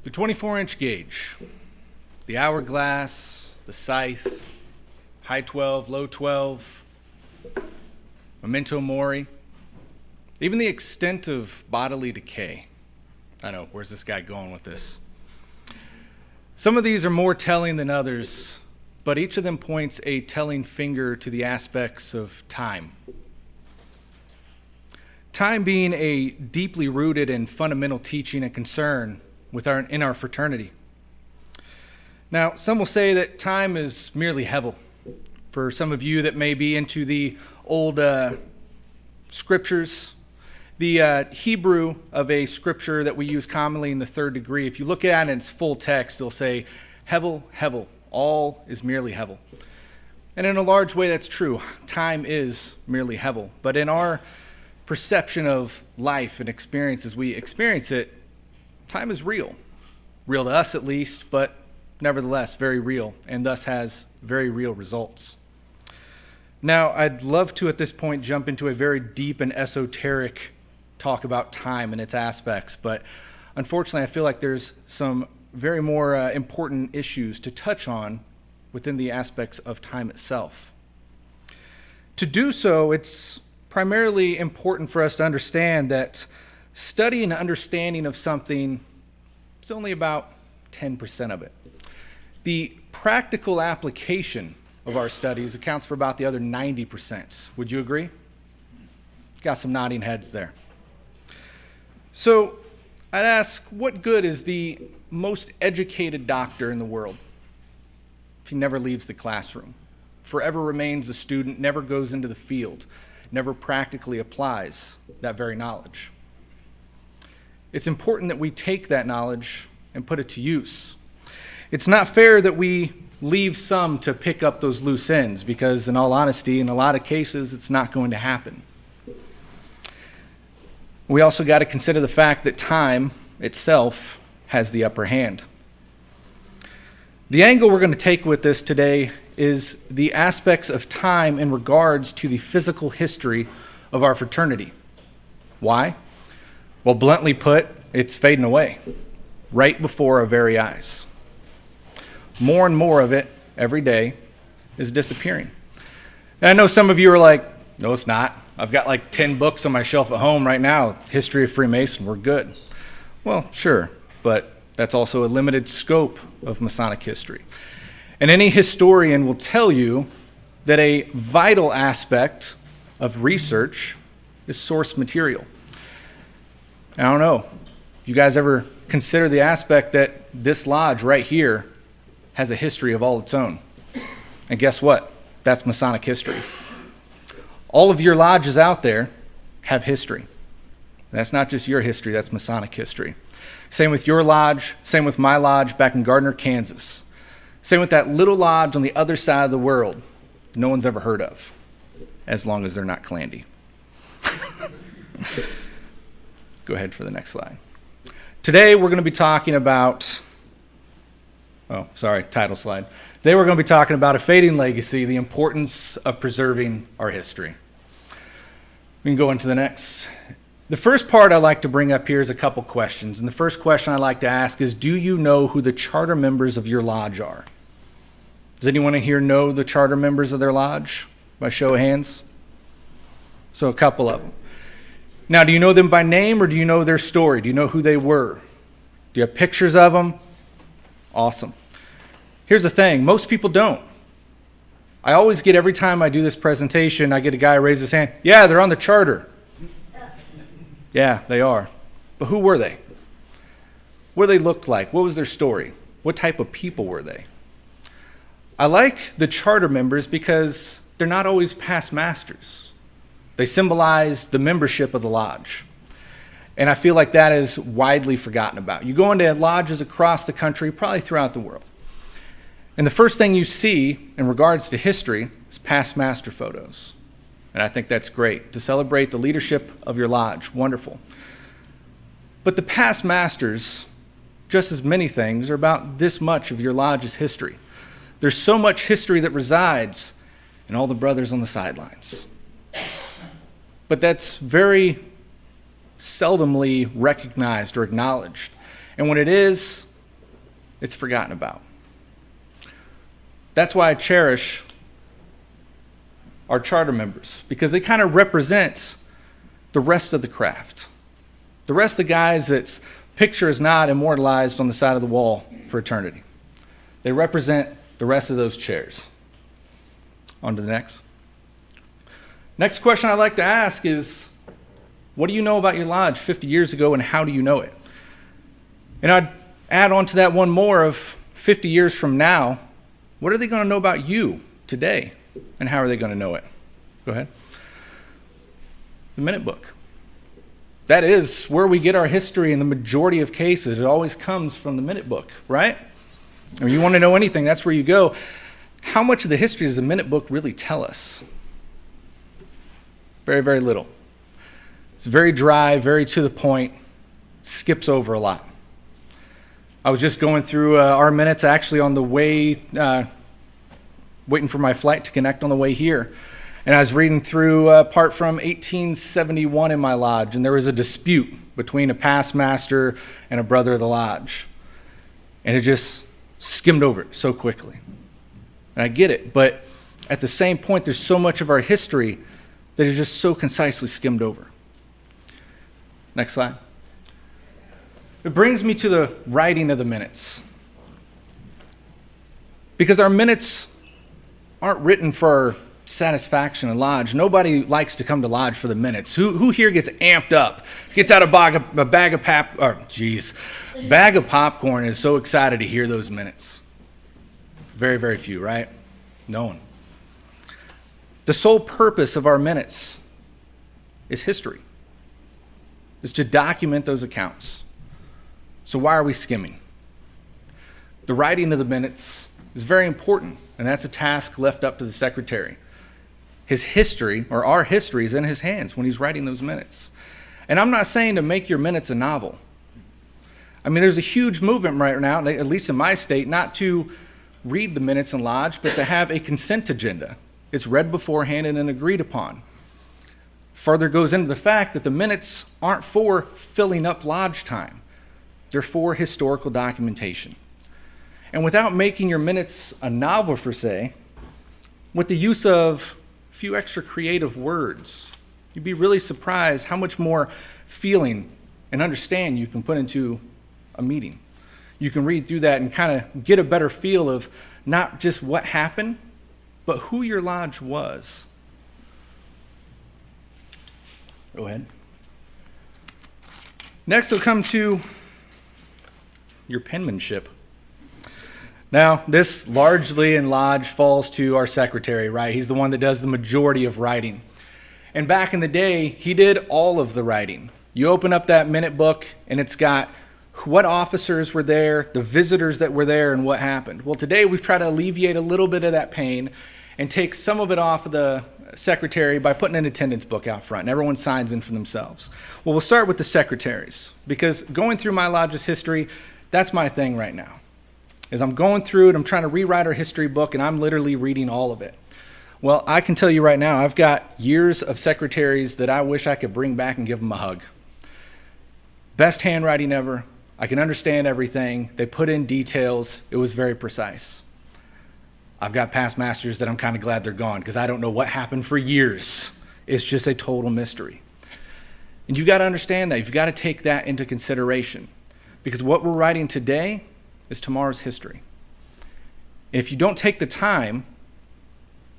The 24-inch gauge, the hourglass, the scythe, high 12, low 12, memento mori, even the extent of bodily decay. I know, where's this guy going with this? Some of these are more telling than others, but each of them points a telling finger to the aspects of time. Time being a deeply rooted and fundamental teaching and concern in our fraternity. Now, some will say that time is merely hevel. For some of you that may be into the old scriptures, the Hebrew of a scripture that we use commonly in the third degree, if you look at it in its full text, it'll say, hevel, hevel, all is merely hevel. And in a large way, that's true. Time is merely hevel. But in our perception of life and experience as we experience it, time is real. Real to us at least, but nevertheless very real, and thus has very real results. Now, I'd love to at this point jump into a very deep and esoteric talk about time and its aspects, but unfortunately I feel like there's some very more important issues to touch on within the aspects of time itself. To do so, it's primarily important for us to understand that study and understanding of something is only about 10% of it. The practical application of our studies accounts for about the other 90%. Would you agree? Got some nodding heads there. So I'd ask, what good is the most educated doctor in the world if he never leaves the classroom, forever remains a student, never goes into the field, never practically applies that very knowledge? It's important that we take that knowledge and put it to use. It's not fair that we leave some to pick up those loose ends, because in all honesty, in a lot of cases, it's not going to happen. We also got to consider the fact that time itself has the upper hand. The angle we're going to take with this today is the aspects of time in regards to the physical history of our fraternity. Why? Well, bluntly put, it's fading away right before our very eyes. More and more of it every day is disappearing. And I know some of you are like, no, it's not. I've got like 10 books on my shelf at home right now. History of Freemason, we're good. Well, sure, but that's also a limited scope of Masonic history. And any historian will tell you that a vital aspect of research is source material. I don't know, you guys ever consider the aspect that this lodge right here has a history of all its own? And guess what? That's Masonic history. All of your lodges out there have history. That's not just your history, that's Masonic history. Same with your lodge, same with my lodge back in Gardner, Kansas. Same with that little lodge on the other side of the world no one's ever heard of, as long as they're not Clandy. Go ahead for the next slide. Today we're going to be talking about, title slide. Today we're going to be talking about a fading legacy, the importance of preserving our history. We can go into the next. The first part I'd like to bring up here is a couple questions. And the first question I'd like to ask is, do you know who the charter members of your lodge are? Does anyone in here know the charter members of their lodge? By show of hands? So a couple of them. Now, do you know them by name, or do you know their story? Do you know who they were? Do you have pictures of them? Awesome. Here's the thing, most people don't. I always get, every time I do this presentation, I get a guy raise his hand. Yeah, they're on the charter. Yeah, they are. But who were they? What they looked like? What was their story? What type of people were they? I like the charter members because they're not always past masters. They symbolize the membership of the lodge. And I feel like that is widely forgotten about. You go into lodges across the country, probably throughout the world, and the first thing you see in regards to history is past master photos. And I think that's great. To celebrate the leadership of your lodge, wonderful. But the past masters, just as many things, are about this much of your lodge's history. There's so much history that resides in all the brothers on the sidelines. But that's very seldomly recognized or acknowledged. And when it is, it's forgotten about. That's why I cherish our charter members, because they kind of represent the rest of the craft. The rest of the guys that's picture is not immortalized on the side of the wall for eternity. They represent the rest of those chairs. On to the next. Next question I'd like to ask is, what do you know about your lodge 50 years ago, and how do you know it? And I'd add on to that one more of 50 years from now, what are they going to know about you today, and how are they going to know it? Go ahead. The minute book. That is where we get our history in the majority of cases. It always comes from the minute book, right? I mean, you want to know anything, that's where you go. How much of the history does the minute book really tell us? Very, very little. It's very dry, very to the point, skips over a lot. I was just going through our minutes actually on the way, waiting for my flight to connect on the way here. And I was reading through a part from 1871 in my lodge, and there was a dispute between a past master and a brother of the lodge. And it just skimmed over it so quickly. And I get it, but at the same point, there's so much of our history that is just so concisely skimmed over. Next slide. It brings me to the writing of the minutes. Because our minutes aren't written for our satisfaction in lodge. Nobody likes to come to lodge for the minutes. Who here gets amped up, gets out a bag of popcorn and is so excited to hear those minutes? Very, very few, right? No one. The sole purpose of our minutes is history. Is to document those accounts. So why are we skimming? The writing of the minutes is very important, and that's a task left up to the secretary. His history, or our history, is in his hands when he's writing those minutes. And I'm not saying to make your minutes a novel. I mean, there's a huge movement right now, at least in my state, not to read the minutes in lodge, but to have a consent agenda. It's read beforehand and then agreed upon. Further goes into the fact that the minutes aren't for filling up lodge time. They're for historical documentation. And without making your minutes a novel, per se, with the use of a few extra creative words, you'd be really surprised how much more feeling and understand you can put into a meeting. You can read through that and kind of get a better feel of not just what happened, but who your lodge was. Go ahead. Next, we'll come to your penmanship. Now, this largely in lodge falls to our secretary, right? He's the one that does the majority of writing. And back in the day, he did all of the writing. You open up that minute book, and it's got what officers were there, the visitors that were there, and what happened. Well, today we've tried to alleviate a little bit of that pain and take some of it off of the secretary by putting an attendance book out front, and everyone signs in for themselves. Well, we'll start with the secretaries, because going through my lodge's history, that's my thing right now. As I'm going through it, I'm trying to rewrite our history book, and I'm literally reading all of it. Well, I can tell you right now, I've got years of secretaries that I wish I could bring back and give them a hug. Best handwriting ever. I can understand everything. They put in details. It was very precise. I've got past masters that I'm kind of glad they're gone, because I don't know what happened for years. It's just a total mystery. And you've got to understand that. You've got to take that into consideration, because what we're writing today is tomorrow's history. And if you don't take the time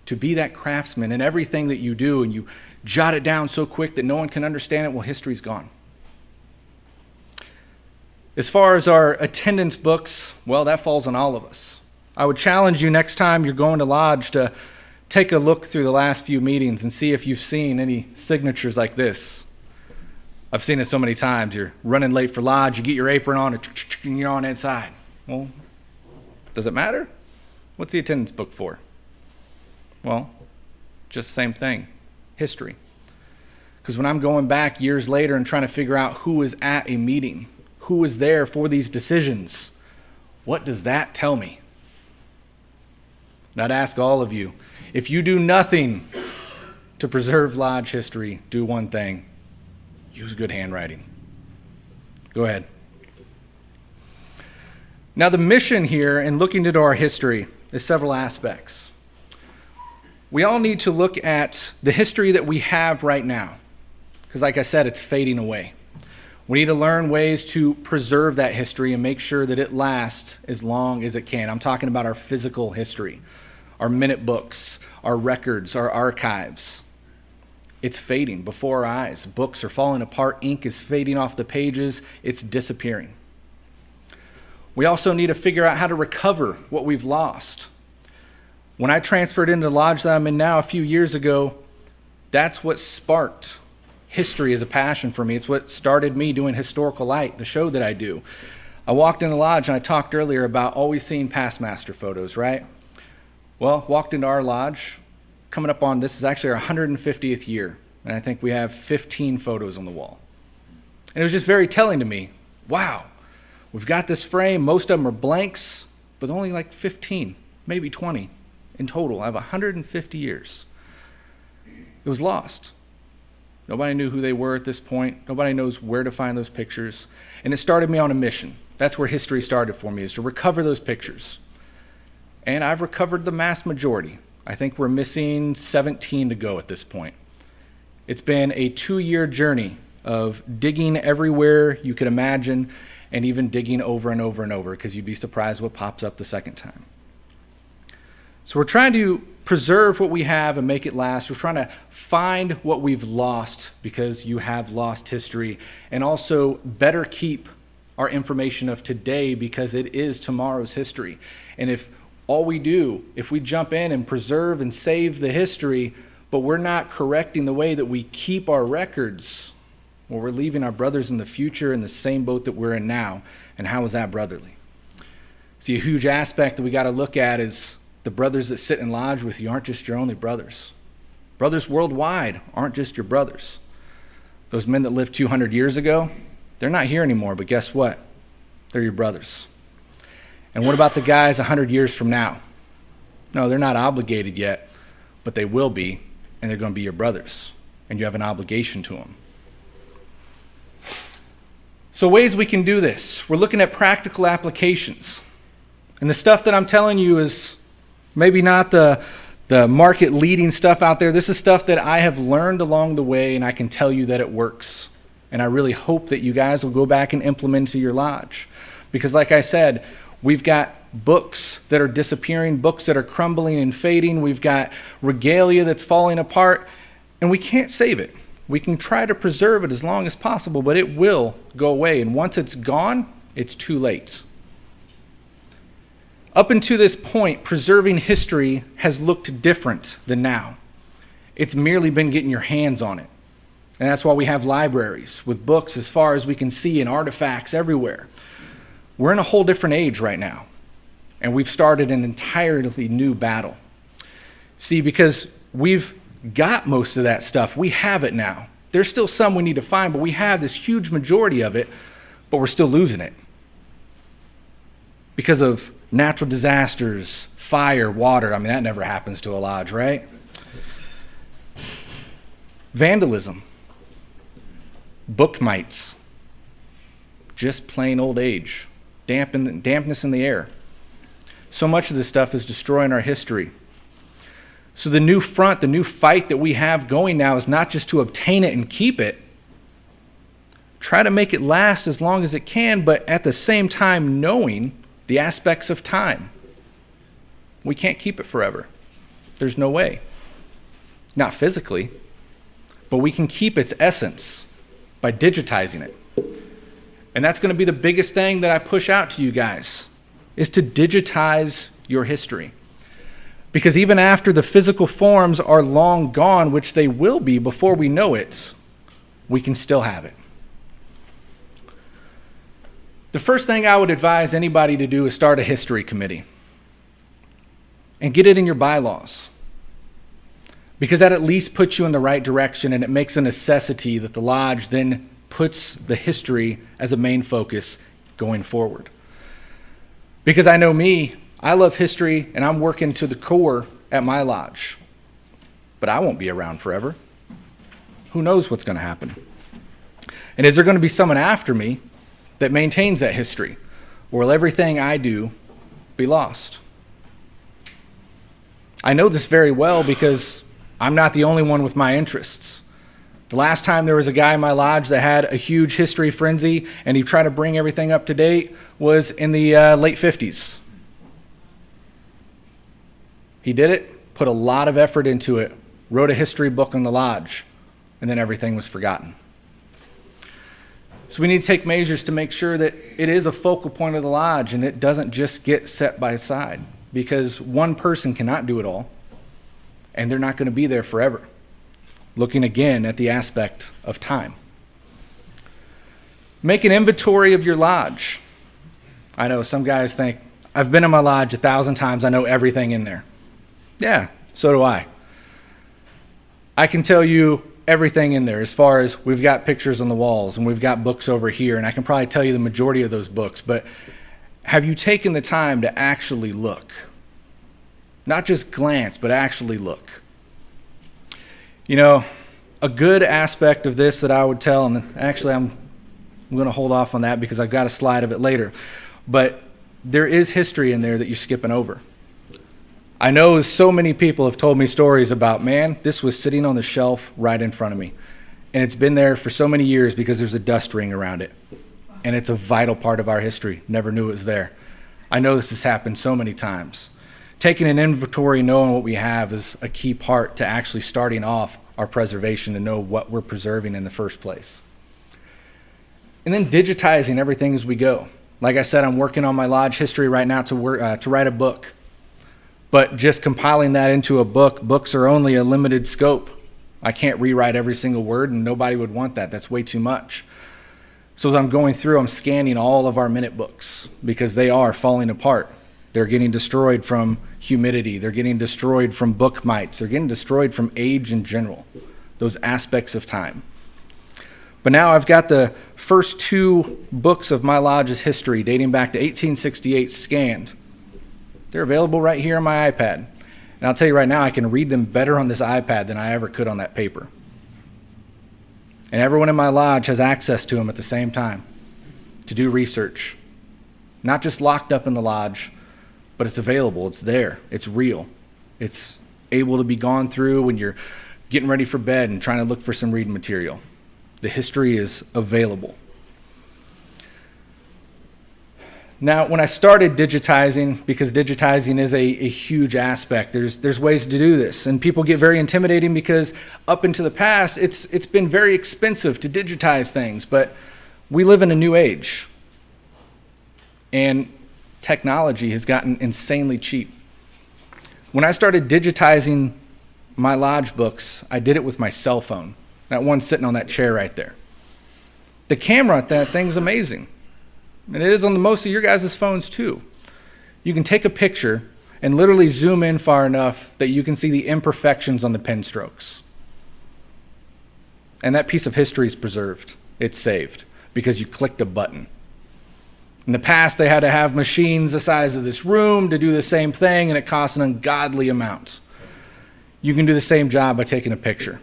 to be that craftsman in everything that you do, and you jot it down so quick that no one can understand it, well, history's gone. As far as our attendance books, well, that falls on all of us. I would challenge you next time you're going to lodge to take a look through the last few meetings and see if you've seen any signatures like this. I've seen it so many times. You're running late for lodge, you get your apron on, and you're on inside. Well, does it matter? What's the attendance book for? Well, just the same thing, history. Because when I'm going back years later and trying to figure out who was at a meeting, who was there for these decisions, what does that tell me? And I'd ask all of you, if you do nothing to preserve lodge history, do one thing: use good handwriting. Go ahead. Now, the mission here in looking into our history is several aspects. We all need to look at the history that we have right now, because like I said, it's fading away. We need to learn ways to preserve that history and make sure that it lasts as long as it can. I'm talking about our physical history, our minute books, our records, our archives. It's fading before our eyes. Books are falling apart. Ink is fading off the pages. It's disappearing. We also need to figure out how to recover what we've lost. When I transferred into the lodge that I'm in now a few years ago, that's what sparked history as a passion for me. It's what started me doing Historical Light, the show that I do. I walked in the lodge and I talked earlier about always seeing past master photos, right? Well, walked into our lodge, coming up on, this is actually our 150th year, and I think we have 15 photos on the wall. And it was just very telling to me, wow, we've got this frame, most of them are blanks, but only like 15, maybe 20 in total. I have 150 years. It was lost. Nobody knew who they were at this point. Nobody knows where to find those pictures. And it started me on a mission. That's where history started for me, is to recover those pictures. And I've recovered the vast majority. I think we're missing 17 to go at this point. It's been a 2-year journey of digging everywhere you could imagine, and even digging over and over and over, because you'd be surprised what pops up the second time. So we're trying to preserve what we have and make it last. We're trying to find what we've lost, because you have lost history, and also better keep our information of today, because it is tomorrow's history. And if all we do, if we jump in and preserve and save the history, but we're not correcting the way that we keep our records, well, we're leaving our brothers in the future in the same boat that we're in now. And how is that brotherly? See, a huge aspect that we got to look at is the brothers that sit in lodge with you aren't just your only brothers. Brothers worldwide aren't just your brothers. Those men that lived 200 years ago, they're not here anymore, but guess what? They're your brothers. And what about the guys 100 years from now? No, they're not obligated yet, but they will be, and they're going to be your brothers, and you have an obligation to them. So ways we can do this. We're looking at practical applications. And the stuff that I'm telling you is maybe not the market leading stuff out there. This is stuff that I have learned along the way, and I can tell you that it works. And I really hope that you guys will go back and implement into your lodge. Because like I said, we've got books that are disappearing, books that are crumbling and fading. We've got regalia that's falling apart, and we can't save it. We can try to preserve it as long as possible, but it will go away. And once it's gone, it's too late. Up until this point, preserving history has looked different than now. It's merely been getting your hands on it. And that's why we have libraries with books as far as we can see and artifacts everywhere. We're in a whole different age right now. And we've started an entirely new battle. See, because we've got most of that stuff. We have it now. There's still some we need to find, but we have this huge majority of it, but we're still losing it. Because of natural disasters, fire, water. I mean, that never happens to a lodge, right? Vandalism. Book mites. Just plain old age. Dampness in the air. So much of this stuff is destroying our history. So the new front, the new fight that we have going now is not just to obtain it and keep it. Try to make it last as long as it can, but at the same time knowing the aspects of time. We can't keep it forever. There's no way. Not physically, but we can keep its essence by digitizing it. And that's going to be the biggest thing that I push out to you guys, is to digitize your history. Because even after the physical forms are long gone, which they will be before we know it, we can still have it. The first thing I would advise anybody to do is start a history committee and get it in your bylaws. because that at least puts you in the right direction, and it makes a necessity that the lodge then puts the history as a main focus going forward. Because I know me, I love history, and I'm working to the core at my lodge. But I won't be around forever. Who knows what's going to happen? And is there going to be someone after me that maintains that history? Or will everything I do be lost? I know this very well because I'm not the only one with my interests. The last time there was a guy in my lodge that had a huge history frenzy and he tried to bring everything up to date was in the late 50s. He did it, put a lot of effort into it, wrote a history book on the lodge, and then everything was forgotten. So we need to take measures to make sure that it is a focal point of the lodge and it doesn't just get set by side, because one person cannot do it all, and they're not going to be there forever. Looking again at the aspect of time. Make an inventory of your lodge. I know some guys think, I've been in my lodge 1,000 times, I know everything in there. Yeah, so do I. I can tell you everything in there, as far as we've got pictures on the walls and we've got books over here, and I can probably tell you the majority of those books, but have you taken the time to actually look? Not just glance, but actually look. You know, a good aspect of this that I would tell, and actually I'm going to hold off on that because I've got a slide of it later, but there is history in there that you're skipping over. I know so many people have told me stories about, man, this was sitting on the shelf right in front of me, and it's been there for so many years because there's a dust ring around it, and it's a vital part of our history. Never knew it was there. I know this has happened so many times. Taking an inventory, knowing what we have, is a key part to actually starting off our preservation, to know what we're preserving in the first place. And then digitizing everything as we go. Like I said, I'm working on my lodge history right now to write a book. But just compiling that into a book, books are only a limited scope. I can't rewrite every single word, and nobody would want that. That's way too much. So as I'm going through, I'm scanning all of our minute books because they are falling apart. They're getting destroyed from humidity. They're getting destroyed from book mites. They're getting destroyed from age in general, those aspects of time. But now I've got the first 2 books of my lodge's history dating back to 1868 scanned. They're available right here on my iPad. And I'll tell you right now, I can read them better on this iPad than I ever could on that paper. And everyone in my lodge has access to them at the same time to do research. Not just locked up in the lodge, but it's available, it's there, it's real. It's able to be gone through when you're getting ready for bed and trying to look for some reading material. The history is available. Now, when I started digitizing, because digitizing is a huge aspect, there's ways to do this, and people get very intimidating because up into the past, it's been very expensive to digitize things, but we live in a new age, and technology has gotten insanely cheap. When I started digitizing my lodge books, I did it with my cell phone, that one sitting on that chair right there. The camera at that thing's amazing. And it is on most of your guys' phones too. You can take a picture and literally zoom in far enough that you can see the imperfections on the pen strokes. And that piece of history is preserved. It's saved because you clicked a button. In the past, they had to have machines the size of this room to do the same thing, and it cost an ungodly amount. You can do the same job by taking a picture.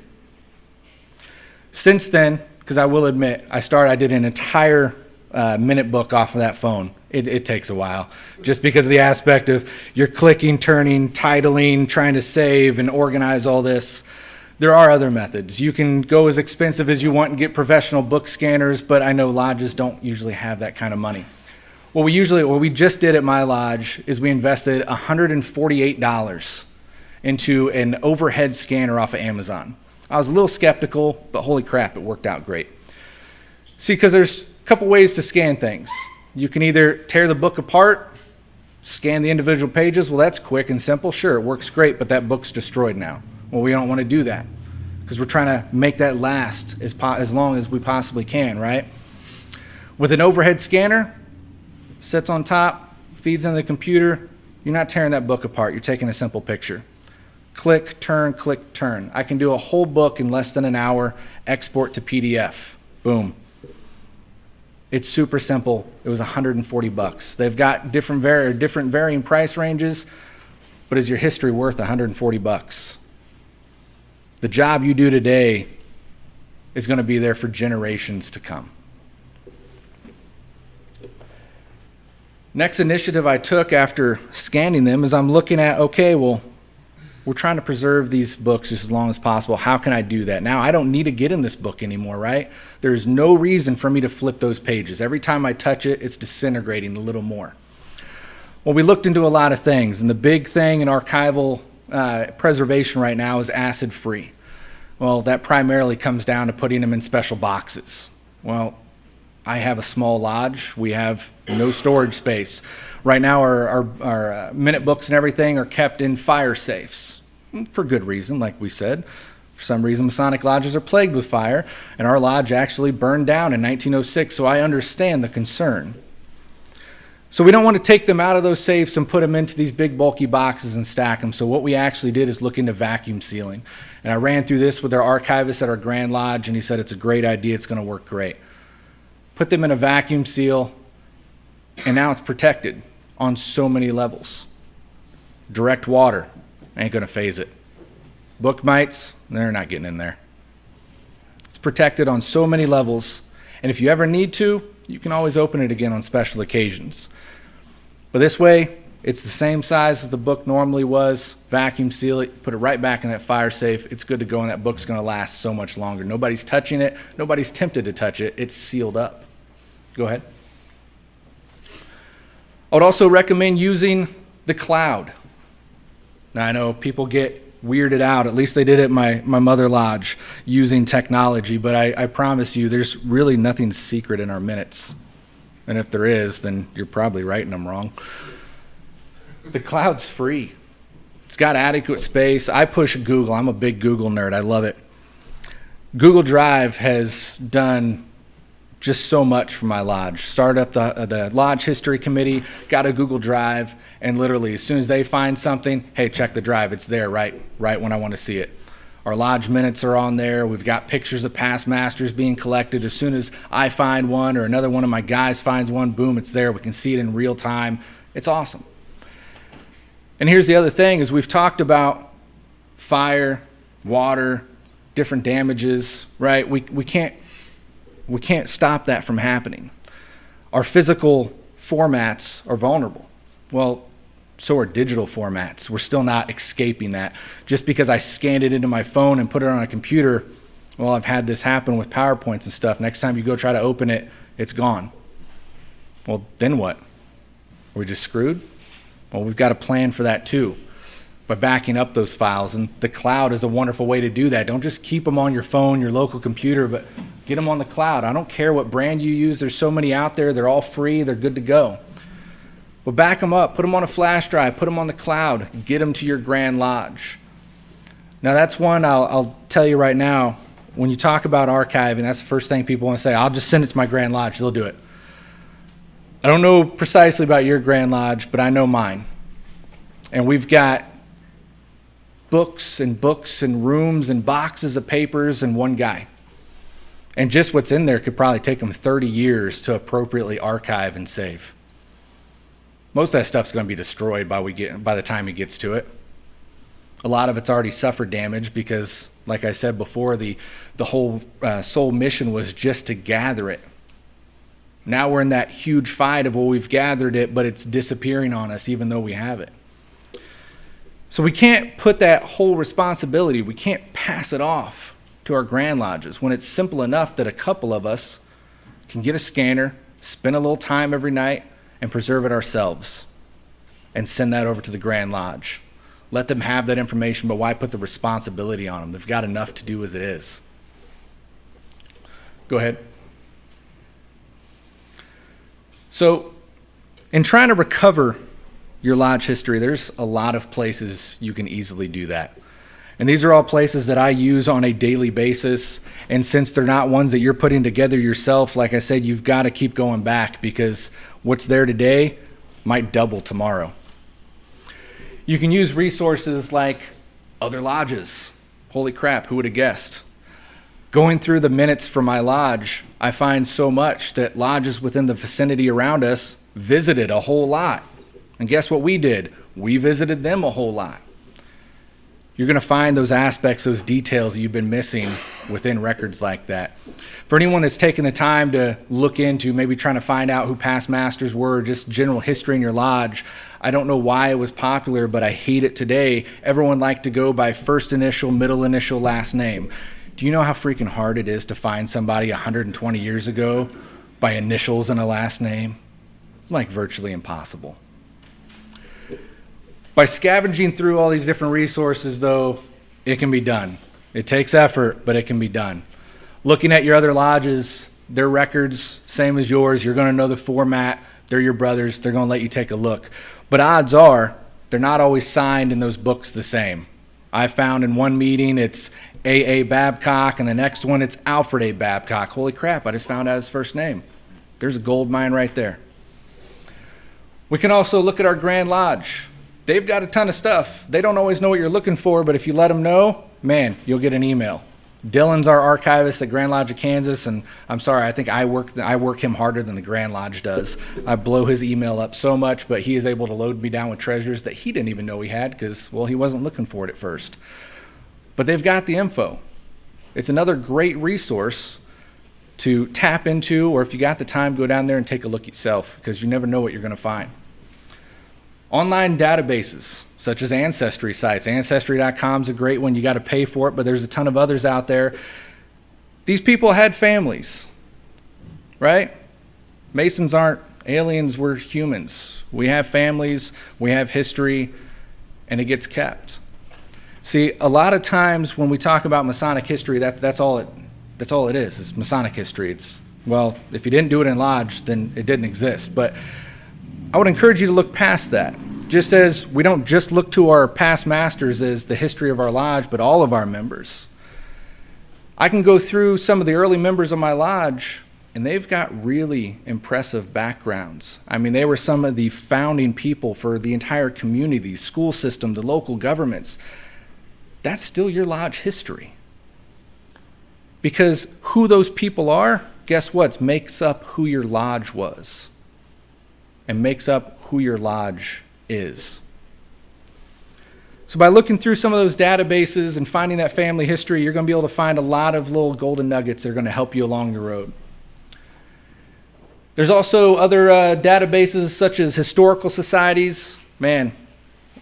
Since then, because I will admit, I did an entire minute book off of that phone. It takes a while, just because of the aspect of you're clicking, turning, titling, trying to save and organize all this. There are other methods. You can go as expensive as you want and get professional book scanners, but I know lodges don't usually have that kind of money. What we just did at my lodge is we invested $148 into an overhead scanner off of Amazon. I was a little skeptical, but holy crap, it worked out great. See, because there's a couple ways to scan things. You can either tear the book apart, scan the individual pages. Well, that's quick and simple. Sure, it works great, but that book's destroyed now. Well, we don't want to do that because we're trying to make that last as long as we possibly can, right? With an overhead scanner, sits on top, feeds into the computer. You're not tearing that book apart. You're taking a simple picture. Click, turn. I can do a whole book in less than an hour, export to PDF. Boom. It's super simple. It was $140. They've got different varying price ranges, but is your history worth $140? The job you do today is going to be there for generations to come. Next initiative I took after scanning them is I'm looking at, okay, well, we're trying to preserve these books just as long as possible. How can I do that? Now, I don't need to get in this book anymore, right? There's no reason for me to flip those pages. Every time I touch it, it's disintegrating a little more. Well, we looked into a lot of things, and the big thing in archival preservation right now is acid-free. Well, that primarily comes down to putting them in special boxes. Well, I have a small lodge. We have no storage space. Right now, our minute books and everything are kept in fire safes, for good reason, like we said. For some reason, Masonic lodges are plagued with fire, and our lodge actually burned down in 1906, so I understand the concern. So we don't want to take them out of those safes and put them into these big bulky boxes and stack them. So what we actually did is look into vacuum sealing. And I ran through this with our archivist at our Grand Lodge, and he said it's a great idea, it's going to work great. Put them in a vacuum seal, and now it's protected on so many levels. Direct water ain't going to phase it. Book mites, they're not getting in there. It's protected on so many levels, and if you ever need to, you can always open it again on special occasions. But this way, it's the same size as the book normally was. Vacuum seal it, put it right back in that fire safe. It's good to go, and that book's going to last so much longer. Nobody's touching it. Nobody's tempted to touch it. It's sealed up. Go ahead. I would also recommend using the cloud. Now, I know people get weirded out, at least they did at my mother lodge, using technology, but I promise you there's really nothing secret in our minutes. And if there is, then you're probably writing them wrong. The cloud's free. It's got adequate space. I push Google. I'm a big Google nerd. I love it. Google Drive has done just so much for my lodge. Started up the Lodge History Committee, got a Google Drive, and literally as soon as they find something, hey, check the drive. It's there right when I want to see it. Our lodge minutes are on there. We've got pictures of past masters being collected. As soon as I find one or another one of my guys finds one, boom, it's there. We can see it in real time. It's awesome. And here's the other thing is we've talked about fire, water, different damages, right? We can't stop that from happening. Our physical formats are vulnerable. Well, so are digital formats. We're still not escaping that. Just because I scanned it into my phone and put it on a computer, well, I've had this happen with PowerPoints and stuff. Next time you go try to open it, it's gone. Well, then what? Are we just screwed? Well, we've got a plan for that too, by backing up those files. And the cloud is a wonderful way to do that. Don't just keep them on your phone, your local computer, but get them on the cloud. I don't care what brand you use. There's so many out there. They're all free. They're good to go. But back them up. Put them on a flash drive. Put them on the cloud. Get them to your Grand Lodge. Now, that's one I'll tell you right now. When you talk about archiving, that's the first thing people want to say. I'll just send it to my Grand Lodge. They'll do it. I don't know precisely about your Grand Lodge, but I know mine. And we've got books and rooms and boxes of papers and one guy. And just what's in there could probably take them 30 years to appropriately archive and save. Most of that stuff's going to be destroyed by the time he gets to it. A lot of it's already suffered damage because, like I said before, the whole sole mission was just to gather it. Now we're in that huge fight of, well, we've gathered it, but it's disappearing on us even though we have it. So we can't put that whole responsibility, we can't pass it off to our Grand Lodges when it's simple enough that a couple of us can get a scanner, spend a little time every night, and preserve it ourselves and send that over to the Grand Lodge. Let them have that information, but why put the responsibility on them? They've got enough to do as it is. Go ahead. So in trying to recover your lodge history, there's a lot of places you can easily do that. And these are all places that I use on a daily basis. And since they're not ones that you're putting together yourself, like I said, you've got to keep going back because what's there today might double tomorrow. You can use resources like Other lodges. Holy crap, who would have guessed? Going through the minutes for my lodge, I find so much that lodges within the vicinity around us visited a whole lot. And guess what we did? We visited them a whole lot. You're going to find those aspects, those details that you've been missing within records like that. For anyone that's taken the time to look into maybe trying to find out who past masters were, just general history in your lodge, I don't know why it was popular, but I hate it today. Everyone liked to go by first initial, middle initial, last name. Do you know how freaking hard it is to find somebody 120 years ago by initials and a last name? Like virtually impossible. By scavenging through all these different resources, though, it can be done. It takes effort, but it can be done. Looking at your other lodges, their records, same as yours, you're going to know the format. They're your brothers. They're going to let you take a look. But odds are, they're not always signed in those books the same. I found in one meeting it's A.A. Babcock, and the next one it's Alfred A. Babcock. Holy crap, I just found out his first name. There's a gold mine right there. We can also look at our Grand Lodge. They've got a ton of stuff. They don't always know what you're looking for, but if you let them know, man, you'll get an email. Dylan's our archivist at Grand Lodge of Kansas, and I'm sorry, I think I work him harder than the Grand Lodge does. I blow his email up so much, but he is able to load me down with treasures that he didn't even know he had because, well, he wasn't looking for it at first. But they've got the info. It's another great resource to tap into, or if you got the time, go down there and take a look yourself because you never know what you're going to find. Online databases, such as ancestry sites. Ancestry.com is a great one. You got to pay for it, but there's a ton of others out there. These people had families, right? Masons aren't aliens, we're humans. We have families, we have history, and it gets kept. See, a lot of times when we talk about Masonic history, that's all it is. It's Masonic history. It's, well, if you didn't do it in lodge, then it didn't exist. But I would encourage you to look past that. Just as we don't just look to our past masters as the history of our lodge, but all of our members. I can go through some of the early members of my lodge, and they've got really impressive backgrounds. I mean, they were some of the founding people for the entire community, the school system, the local governments. That's still your lodge history. Because who those people are, guess what? Makes up who your lodge was. And makes up who your lodge is. So by looking through some of those databases and finding that family history, you're going to be able to find a lot of little golden nuggets that are going to help you along your road. There's also other databases such as historical societies. Man,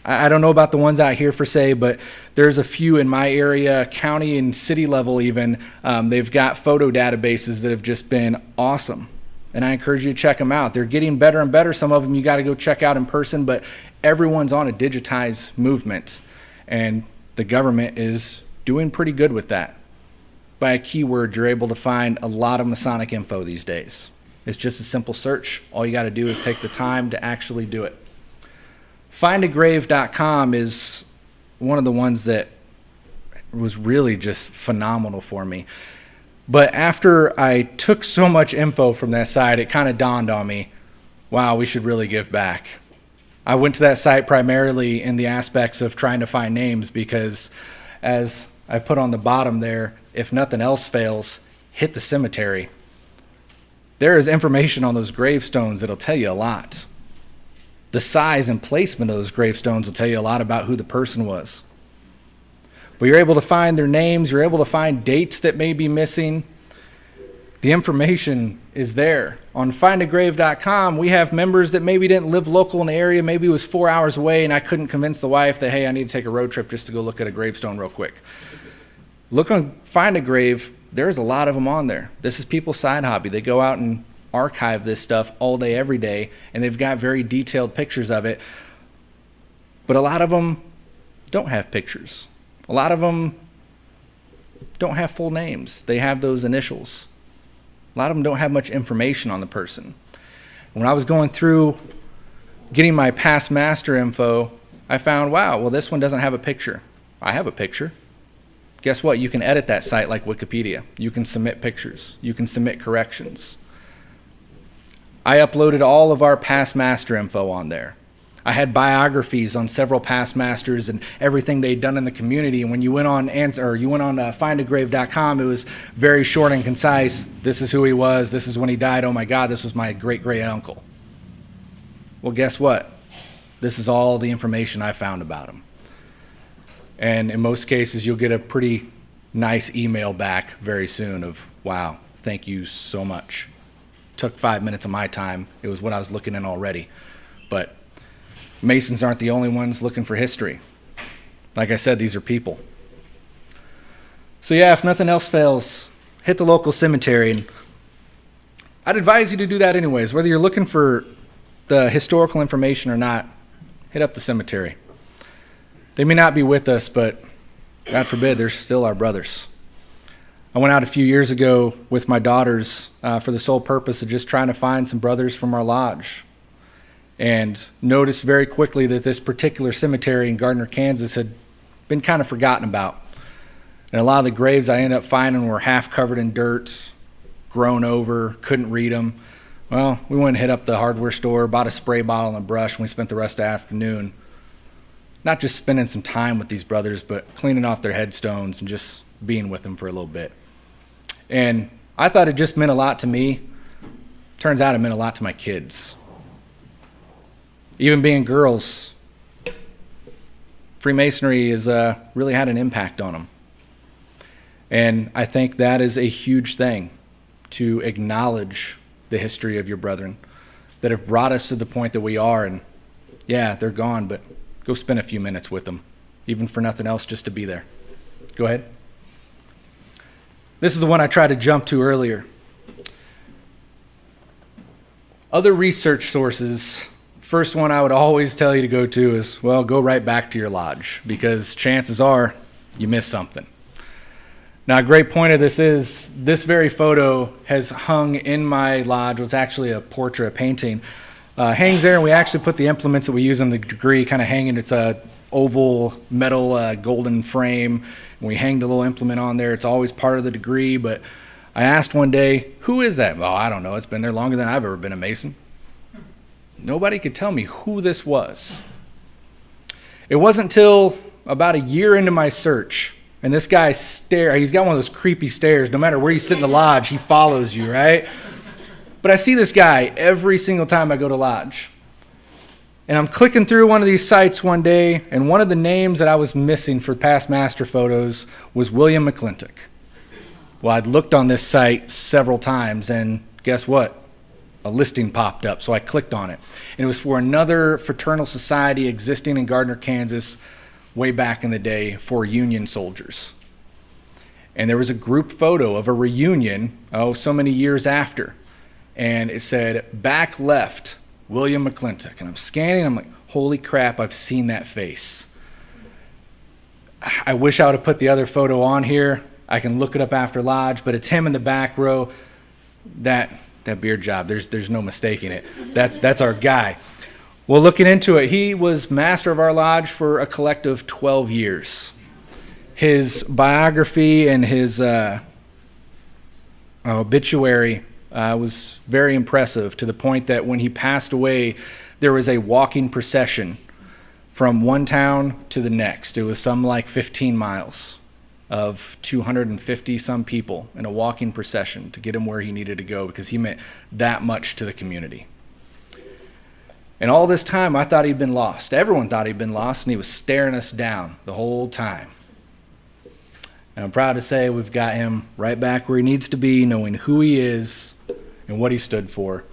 I don't know about the ones out here per se, but there's a few in my area, county and city level even. They've got photo databases that have just been awesome. And I encourage you to check them out. They're getting better and better. Some of them you got to go check out in person, but everyone's on a digitized movement. And the government is doing pretty good with that. By a keyword, you're able to find a lot of Masonic info these days. It's just a simple search. All you got to do is take the time to actually do it. Findagrave.com is one of the ones that was really just phenomenal for me. But after I took so much info from that site, it kind of dawned on me, wow, we should really give back. I went to that site primarily in the aspects of trying to find names because, as I put on the bottom there, if nothing else fails, hit the cemetery. There is information on those gravestones that'll tell you a lot. The size and placement of those gravestones will tell you a lot about who the person was. But you're able to find their names, you're able to find dates that may be missing. The information is there. On findagrave.com, we have members that maybe didn't live local in the area, maybe it was 4 hours away, and I couldn't convince the wife that, hey, I need to take a road trip just to go look at a gravestone real quick. Look on Find a Grave, there's a lot of them on there. This is people's side hobby. They go out and archive this stuff all day, every day, and they've got very detailed pictures of it. But a lot of them don't have pictures. A lot of them don't have full names. They have those initials. A lot of them don't have much information on the person. When I was going through getting my past master info, I found, wow, well, this one doesn't have a picture. I have a picture. Guess what? You can edit that site like Wikipedia. You can submit pictures. You can submit corrections. I uploaded all of our past master info on there. I had biographies on several past masters and everything they'd done in the community. And when you went on findagrave.com, it was very short and concise. This is who he was. This is when he died. Oh my God, this was my great uncle. Well, guess what? This is all the information I found about him. And in most cases, you'll get a pretty nice email back very soon of, wow, thank you so much. Took 5 minutes of my time. It was what I was looking in already. But Masons aren't the only ones looking for history. Like I said, these are people. So yeah, if nothing else fails, hit the local cemetery. And I'd advise you to do that anyways. Whether you're looking for the historical information or not, hit up the cemetery. They may not be with us, but God forbid, they're still our brothers. I went out a few years ago with my daughters for the sole purpose of just trying to find some brothers from our lodge, and noticed very quickly that this particular cemetery in Gardner, Kansas had been kind of forgotten about. And a lot of the graves I ended up finding were half covered in dirt, grown over, couldn't read them. Well, we went and hit up the hardware store, bought a spray bottle and a brush, and we spent the rest of the afternoon not just spending some time with these brothers, but cleaning off their headstones and just being with them for a little bit. And I thought it just meant a lot to me. Turns out it meant a lot to my kids. Even being girls, Freemasonry has really had an impact on them. And I think that is a huge thing, to acknowledge the history of your brethren that have brought us to the point that we are. And yeah, they're gone, but go spend a few minutes with them, even for nothing else, just to be there. Go ahead. This is the one I tried to jump to earlier. Other research sources, first one I would always tell you to go to is, well, go right back to your lodge, because chances are you missed something. Now, a great point of this is this very photo has hung in my lodge. It's actually a portrait, a painting. Hangs there, and we actually put the implements that we use in the degree kind of hanging. It's a oval metal golden frame, and we hang the little implement on there. It's always part of the degree, but I asked one day, who is that? Well, I don't know. It's been there longer than I've ever been a Mason. Nobody could tell me who this was. It wasn't until about a year into my search, and this guy he's got one of those creepy stares. No matter where you sit in the lodge, he follows you, right? But I see this guy every single time I go to lodge. And I'm clicking through one of these sites one day, and one of the names that I was missing for past master photos was William McClintock. Well, I'd looked on this site several times, and guess what? A listing popped up, so I clicked on it. And it was for another fraternal society existing in Gardner, Kansas, way back in the day, for Union soldiers. And there was a group photo of a reunion, so many years after. And it said, back left, William McClintock. And I'm scanning, I'm like, holy crap, I've seen that face. I wish I would have put the other photo on here. I can look it up after lodge, but it's him in the back row. That beard job, there's no mistaking it. That's our guy. Well, looking into it, he was master of our lodge for a collective 12 years. His biography and his obituary was very impressive, to the point that when he passed away, there was a walking procession from one town to the next. It was some like 15 miles of 250 some people in a walking procession to get him where he needed to go, because he meant that much to the community. And all this time, I thought he'd been lost. Everyone thought he'd been lost, and he was staring us down the whole time. And I'm proud to say we've got him right back where he needs to be, knowing who he is and what he stood for.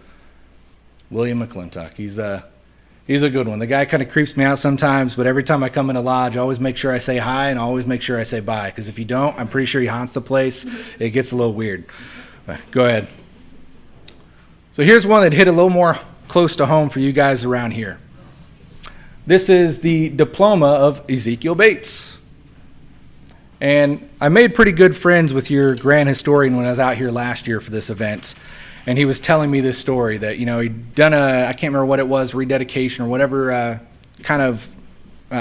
William McClintock. He's a good one. The guy kind of creeps me out sometimes, but every time I come in a lodge, I always make sure I say hi, and I always make sure I say bye, because if you don't, I'm pretty sure he haunts the place. It gets a little weird. Go ahead. So here's one that hit a little more close to home for you guys around here. This is the Diploma of Ezekiel Bates. And I made pretty good friends with your grand historian when I was out here last year for this event. And he was telling me this story that, he'd done I can't remember what it was, rededication or whatever kind of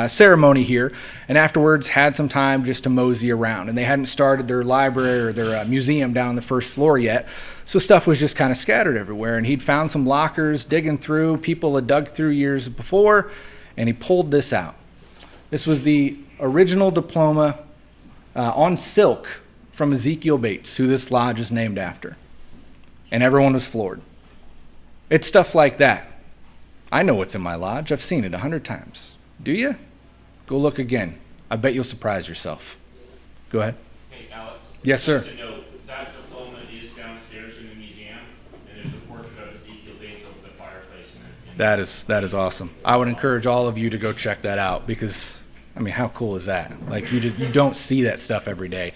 ceremony here, and afterwards had some time just to mosey around. And they hadn't started their library or their museum down on the first floor yet, so stuff was just kind of scattered everywhere. And he'd found some lockers digging through, people had dug through years before, and he pulled this out. This was the original diploma on silk from Ezekiel Bates, who this lodge is named after. And everyone was floored. It's stuff like that. I know what's in my lodge. I've seen it 100 times. Do you? Go look again. I bet you'll surprise yourself. Go ahead. Hey, Alex. Yes, sir. Just to note, that diploma is downstairs in the museum, and there's a portrait of Ezekiel Bates over the fireplace. That is awesome. I would encourage all of you to go check that out because, I mean, how cool is that? Like, you don't see that stuff every day.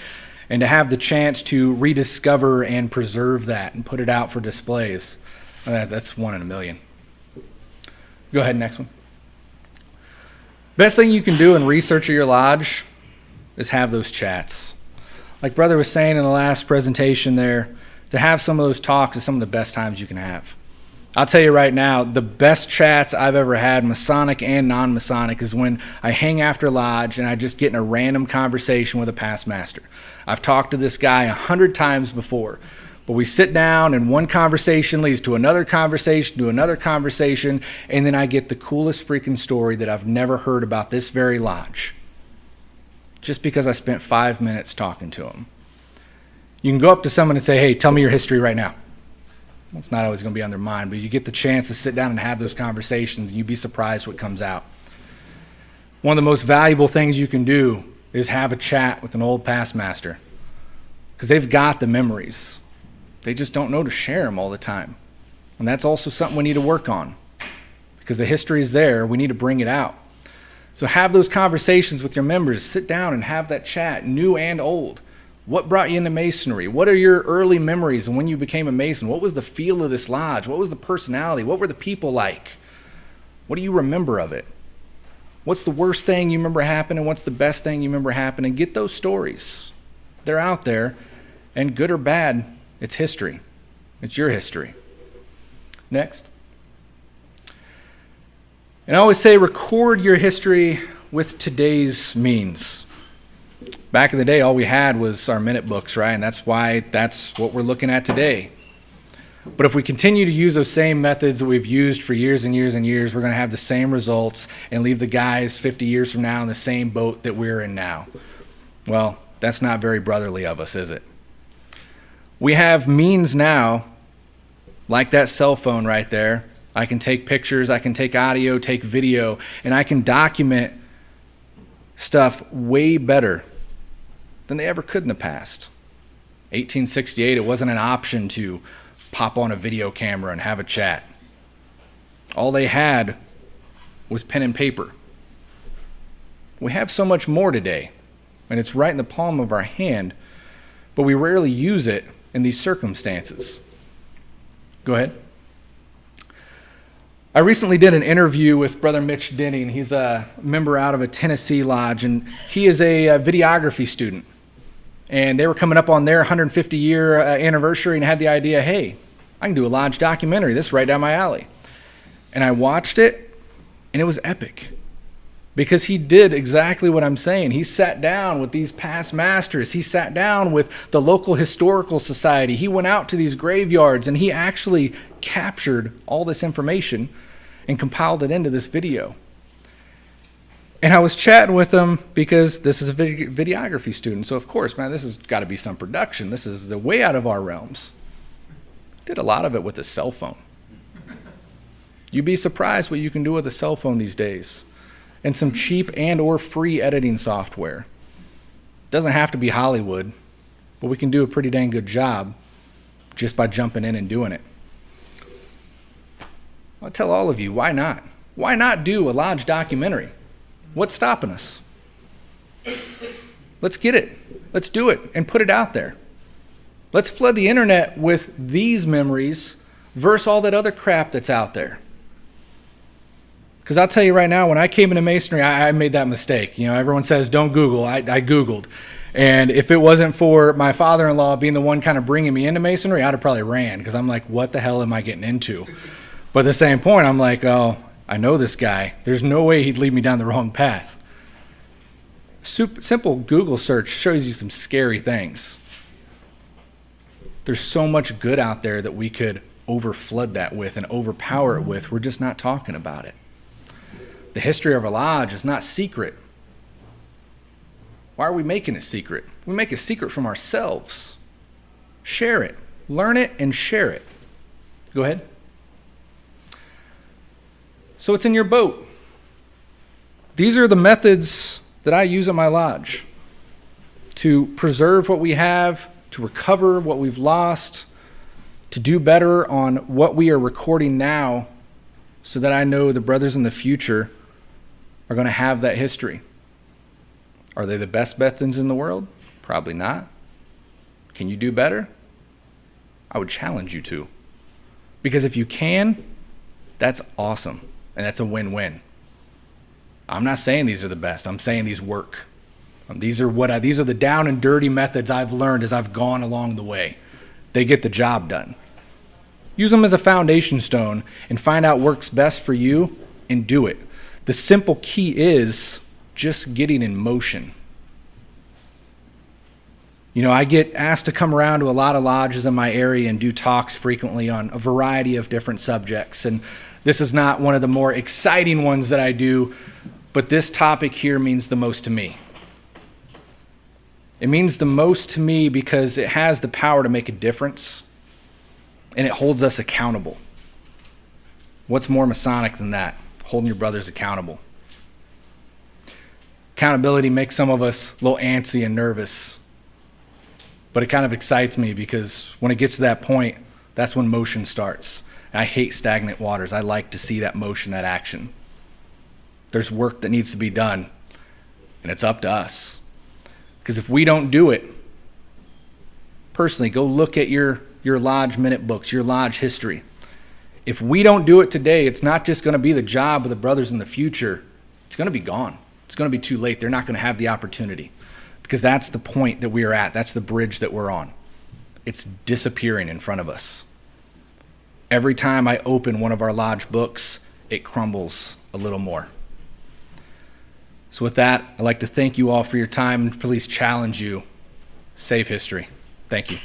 And to have the chance to rediscover and preserve that and put it out for displays, that's one in a million. Go ahead, next one. Best thing you can do in research of your lodge is have those chats. Like Brother was saying in the last presentation there, to have some of those talks is some of the best times you can have. I'll tell you right now, the best chats I've ever had, Masonic and non-Masonic, is when I hang after lodge and I just get in a random conversation with a past master. I've talked to this guy 100 times before, but we sit down and one conversation leads to another conversation, and then I get the coolest freaking story that I've never heard about this very lodge, just because I spent 5 minutes talking to him. You can go up to someone and say, hey, tell me your history right now. Well, it's not always going to be on their mind, but you get the chance to sit down and have those conversations, and you'd be surprised what comes out. One of the most valuable things you can do is have a chat with an old past master, because they've got the memories. They just don't know to share them all the time. And that's also something we need to work on, because the history is there. We need to bring it out. So have those conversations with your members. Sit down and have that chat, new and old. What brought you into Masonry? What are your early memories and when you became a Mason? What was the feel of this lodge? What was the personality? What were the people like? What do you remember of it? What's the worst thing you remember happening? What's the best thing you remember happening? Get those stories. They're out there, and good or bad, it's history. It's your history. Next. And I always say record your history with today's means. Back in the day, all we had was our minute books, right? And that's what we're looking at today. But if we continue to use those same methods that we've used for years and years and years, we're going to have the same results and leave the guys 50 years from now in the same boat that we're in now. Well, that's not very brotherly of us, is it? We have means now, like that cell phone right there. I can take pictures, I can take audio, take video, and I can document stuff way better than they ever could in the past. 1868, it wasn't an option to pop on a video camera and have a chat. All they had was pen and paper. We have so much more today, and it's right in the palm of our hand, but we rarely use it in these circumstances. Go ahead. I recently did an interview with Brother Mitch Denning. He's a member out of a Tennessee lodge, and he is a videography student. And they were coming up on their 150-year anniversary and had the idea, hey, I can do a lodge documentary. This is right down my alley. And I watched it, and it was epic. Because he did exactly what I'm saying. He sat down with these past masters. He sat down with the local historical society. He went out to these graveyards, and he actually captured all this information and compiled it into this video. And I was chatting with him because this is a videography student. So of course, man, this has got to be some production. This is the way out of our realms. Did a lot of it with a cell phone. You'd be surprised what you can do with a cell phone these days. And some cheap and or free editing software. Doesn't have to be Hollywood, but we can do a pretty dang good job just by jumping in and doing it. I'll tell all of you, why not? Why not do a lodge documentary? What's stopping us? Let's get it. Let's do it and put it out there. Let's flood the internet with these memories versus all that other crap that's out there. Because I'll tell you right now, when I came into Masonry, I made that mistake. You know, everyone says, don't Google. I Googled. And if it wasn't for my father-in-law being the one kind of bringing me into Masonry, I'd have probably ran, because I'm like, what the hell am I getting into? But at the same point, I'm like, oh, I know this guy. There's no way he'd lead me down the wrong path. Simple Google search shows you some scary things. There's so much good out there that we could overflood that with and overpower it with. We're just not talking about it. The history of our lodge is not secret. Why are we making it secret? We make it secret from ourselves. Share it. Learn it and share it. Go ahead. So it's in your boat. These are the methods that I use at my lodge to preserve what we have, to recover what we've lost, to do better on what we are recording now so that I know the brothers in the future are going to have that history. Are they the best Bethans in the world? Probably not. Can you do better? I would challenge you to. Because if you can, that's awesome. And that's a win-win. I'm not saying these are the best. I'm saying these work. These are the down and dirty methods I've learned as I've gone along the way. They get the job done. Use them as a foundation stone and find out what works best for you and do it. The simple key is just getting in motion. You know, I get asked to come around to a lot of lodges in my area and do talks frequently on a variety of different subjects. And this is not one of the more exciting ones that I do, but this topic here means the most to me. It means the most to me because it has the power to make a difference, and it holds us accountable. What's more Masonic than that? Holding your brothers accountable. Accountability makes some of us a little antsy and nervous, but it kind of excites me because when it gets to that point, that's when motion starts. And I hate stagnant waters. I like to see that motion, that action. There's work that needs to be done, and it's up to us. Because if we don't do it, personally, go look at your lodge minute books, your lodge history. If we don't do it today, it's not just going to be the job of the brothers in the future. It's going to be gone. It's going to be too late. They're not going to have the opportunity. Because that's the point that we are at. That's the bridge that we're on. It's disappearing in front of us. Every time I open one of our lodge books, it crumbles a little more. So with that, I'd like to thank you all for your time and please challenge you. Save history. Thank you.